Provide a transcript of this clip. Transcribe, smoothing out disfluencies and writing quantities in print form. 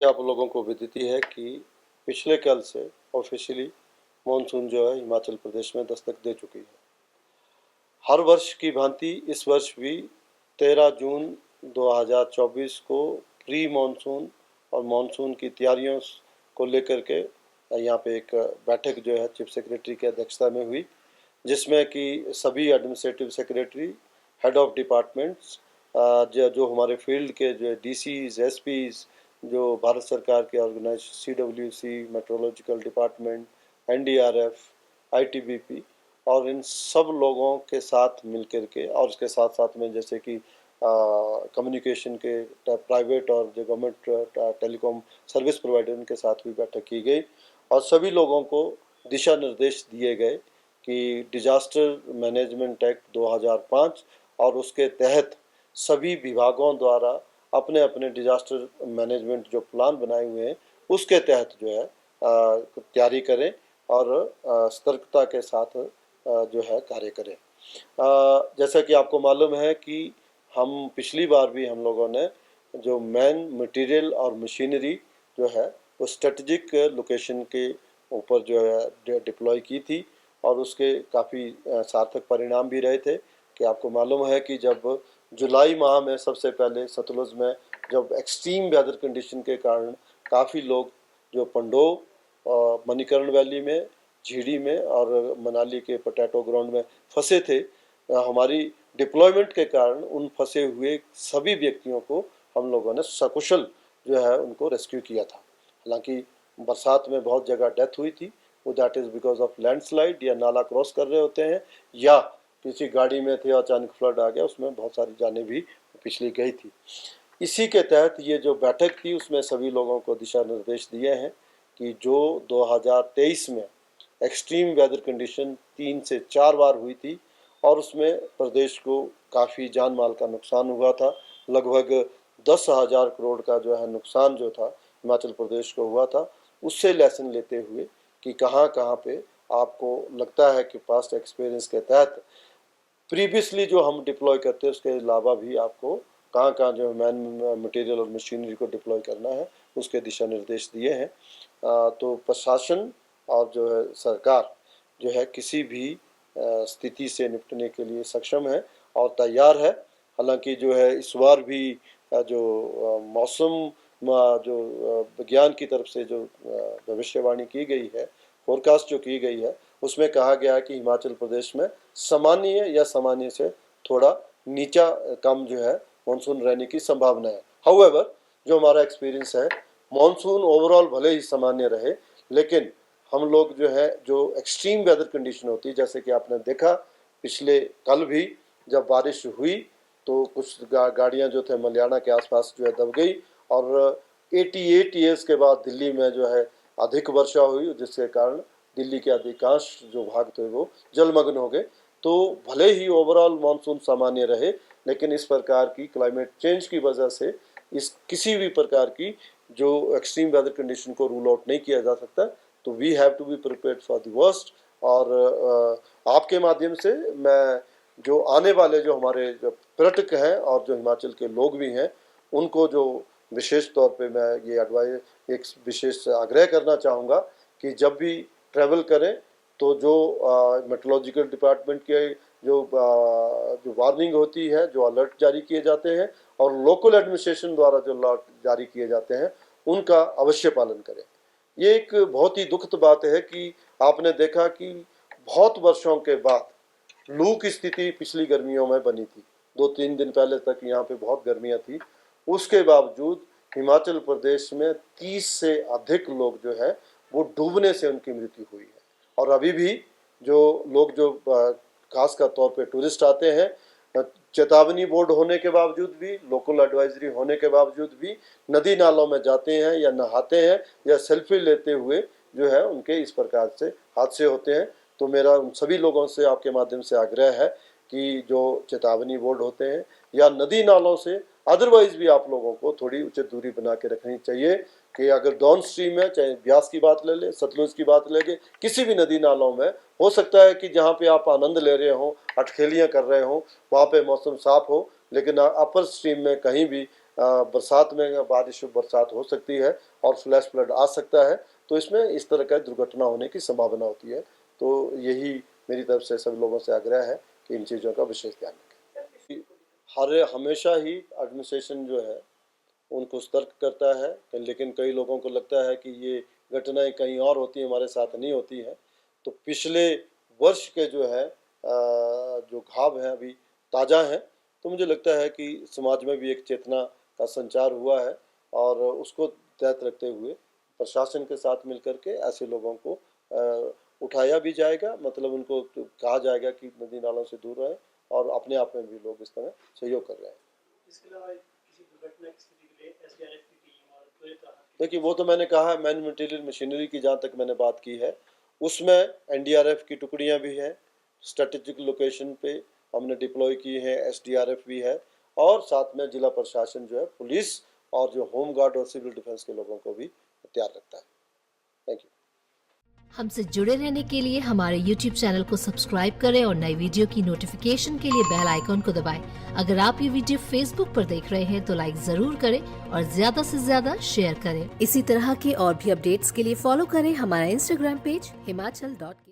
आप लोगों को विदित है कि पिछले कल से ऑफिशियली मानसून जो है हिमाचल प्रदेश में दस्तक दे चुकी है। हर वर्ष की भांति इस वर्ष भी 13 जून 2024 को प्री मानसून और मानसून की तैयारियों को लेकर के यहाँ पे एक बैठक जो है चीफ सेक्रेटरी की अध्यक्षता में हुई, जिसमें कि सभी administrative secretary, head of departments, जो हमारे फील्ड के जो डीसीज, एसपीज, जो भारत सरकार के organize CWC, meteorological department, NDRF, ITBP और इन सब लोगों के साथ मिलकर के, और इसके साथ साथ में जैसे कि कम्युनिकेशन के प्राइवेट और जो गवर्नमेंट टेलीकॉम सर्विस प्रोवाइडर उनके साथ भी बैठक की गई और सभी लोगों को दिशा निर्देश दिए गए कि डिजास्टर मैनेजमेंट एक्ट 2005 और उसके तहत सभी विभागों द्वारा अपने अपने डिजास्टर मैनेजमेंट जो प्लान बनाए हुए हैं उसके तहत जो है तैयारी करें और सतर्कता के साथ जो है कार्य करें। जैसा कि आपको मालूम है कि हम पिछली बार भी हम लोगों ने जो मैन मटेरियल और मशीनरी जो है वो स्ट्रेटजिक लोकेशन के ऊपर जो है डिप्लॉय की थी और उसके काफ़ी सार्थक परिणाम भी रहे थे। कि आपको मालूम है कि जब जुलाई माह में सबसे पहले सतलुज में जब एक्सट्रीम वेदर कंडीशन के कारण काफ़ी लोग जो पंडोह, मणिकर्ण वैली में, झीड़ी में और मनाली के पोटैटो ग्राउंड में फंसे थे, हमारी डिप्लॉयमेंट के कारण उन फंसे हुए सभी व्यक्तियों को हम लोगों ने सकुशल जो है उनको रेस्क्यू किया था। हालांकि बरसात में बहुत जगह डेथ हुई थी, वो that is because of landslide या नाला क्रॉस कर रहे होते हैं या किसी गाड़ी में थे अचानक फ्लड आ गया, उसमें बहुत सारी जानें भी पिछली गई थी। इसी के तहत ये जो बैठक थी उसमें सभी लोगों को दिशा निर्देश दिए हैं कि जो 2023 में एक्सट्रीम वेदर कंडीशन 3 से 4 बार हुई थी और उसमें प्रदेश को काफ़ी जान माल का नुकसान हुआ था। लगभग 10,000 करोड़ का जो है नुकसान जो था हिमाचल प्रदेश को हुआ था, उससे लेसन लेते हुए कि कहाँ कहाँ पे आपको लगता है कि पास्ट एक्सपीरियंस के तहत प्रीवियसली जो हम डिप्लॉय करते हैं उसके अलावा भी आपको कहाँ कहाँ जो मैन मटेरियल और मशीनरी को डिप्लॉय करना है उसके दिशा निर्देश दिए हैं। तो प्रशासन और जो है सरकार जो है किसी भी स्थिति से निपटने के लिए सक्षम है और तैयार है। हालांकि जो है इस बार भी जो मौसम जो विज्ञान की तरफ से जो भविष्यवाणी की गई है, फोरकास्ट जो की गई है, उसमें कहा गया है कि हिमाचल प्रदेश में सामान्य या सामान्य से थोड़ा नीचा कम जो है मानसून रहने की संभावना है। हाउएवर जो हमारा एक्सपीरियंस है, मानसून ओवरऑल भले ही सामान्य रहे, लेकिन हम लोग जो है जो एक्सट्रीम वेदर कंडीशन होती है, जैसे कि आपने देखा पिछले कल भी जब बारिश हुई तो कुछ गाड़ियां जो थे मलियाना के आसपास जो है दब गई और 88 ईयर्स के बाद दिल्ली में जो है अधिक वर्षा हुई, जिसके कारण दिल्ली के अधिकांश जो भाग थे वो जलमग्न हो गए। तो भले ही ओवरऑल मानसून सामान्य रहे, लेकिन इस प्रकार की क्लाइमेट चेंज की वजह से इस किसी भी प्रकार की जो एक्सट्रीम वेदर कंडीशन को रूल आउट नहीं किया जा सकता। तो we have to be prepared for the worst. और आपके माध्यम से मैं जो आने वाले जो हमारे जो पर्यटक हैं और जो हिमाचल के लोग भी हैं उनको जो विशेष तौर पे मैं ये एडवाइस एक विशेष आग्रह करना चाहूँगा कि जब भी ट्रैवल करें तो जो मेट्रोलॉजिकल डिपार्टमेंट के जो वार्निंग होती है, जो अलर्ट जारी किए जाते हैं और लोकल एडमिनिस्ट्रेशन द्वारा जो अलर्ट जारी किए जाते हैं उनका अवश्य पालन करें। ये एक बहुत ही दुखद बात है कि आपने देखा कि बहुत वर्षों के बाद लू की स्थिति पिछली गर्मियों में बनी थी। 2-3 दिन पहले तक यहाँ पे बहुत गर्मियाँ थी, उसके बावजूद हिमाचल प्रदेश में 30 से अधिक लोग जो है वो डूबने से उनकी मृत्यु हुई है। और अभी भी जो लोग जो खास कर तौर पे टूरिस्ट आते हैं, चेतावनी बोर्ड होने के बावजूद भी, लोकल एडवाइजरी होने के बावजूद भी नदी नालों में जाते हैं या नहाते हैं या सेल्फी लेते हुए जो है उनके इस प्रकार से हादसे होते हैं। तो मेरा उन सभी लोगों से आपके माध्यम से आग्रह है कि जो चेतावनी बोर्ड होते हैं या नदी नालों से अदरवाइज भी आप लोगों को थोड़ी उचित दूरी बना के रखनी चाहिए। कि अगर डाउन स्ट्रीम है, चाहे ब्यास की बात ले ले, सतलुज की बात ले ले, किसी भी नदी नालों में हो सकता है कि जहाँ पे आप आनंद ले रहे हो, अटखेलियाँ कर रहे हो, वहाँ पे मौसम साफ हो, लेकिन अपर स्ट्रीम में कहीं भी बरसात में बारिश बरसात हो सकती है और फ्लैश फ्लड आ सकता है, तो इसमें इस तरह का दुर्घटना होने की संभावना होती है। तो यही मेरी तरफ से सभी लोगों से आग्रह है कि इन चीज़ों का विशेष ध्यान रखें। हमेशा ही एडमिनिस्ट्रेशन जो है उनको सतर्क करता है, लेकिन कई लोगों को लगता है कि ये घटनाएं कहीं और होती हैं, हमारे साथ नहीं होती हैं। तो पिछले वर्ष के जो है जो घाव हैं अभी ताज़ा हैं, तो मुझे लगता है कि समाज में भी एक चेतना का संचार हुआ है और उसको ध्यान रखते हुए प्रशासन के साथ मिलकर के ऐसे लोगों को उठाया भी जाएगा, मतलब उनको कहा जाएगा कि नदी नालों से दूर रहें, और अपने आप में भी लोग इस तरह सहयोग कर रहे हैं। इसके अलावा किसी दुर्घटना की स्थिति के लिए एसडीआरएफ की टीम और त्वरित राहत, देखिए वो तो मैंने कहा है, मैन मटेरियल मशीनरी की जहाँ तक मैंने बात की है उसमें एनडीआरएफ की टुकड़ियाँ भी हैं, स्ट्रेटेजिक लोकेशन पे हमने डिप्लॉय की है, एसडीआरएफ भी है, और साथ में जिला प्रशासन जो है पुलिस और जो होम गार्ड और सिविल डिफेंस के लोगों को भी तैयार रखता है। Thank you. हमसे जुड़े रहने के लिए हमारे YouTube चैनल को सब्सक्राइब करें और नई वीडियो की नोटिफिकेशन के लिए बेल आइकॉन को दबाएं। अगर आप ये वीडियो Facebook पर देख रहे हैं तो लाइक जरूर करें और ज्यादा से ज्यादा शेयर करें। इसी तरह के और भी अपडेट्स के लिए फॉलो करें हमारा Instagram पेज himachal.ke।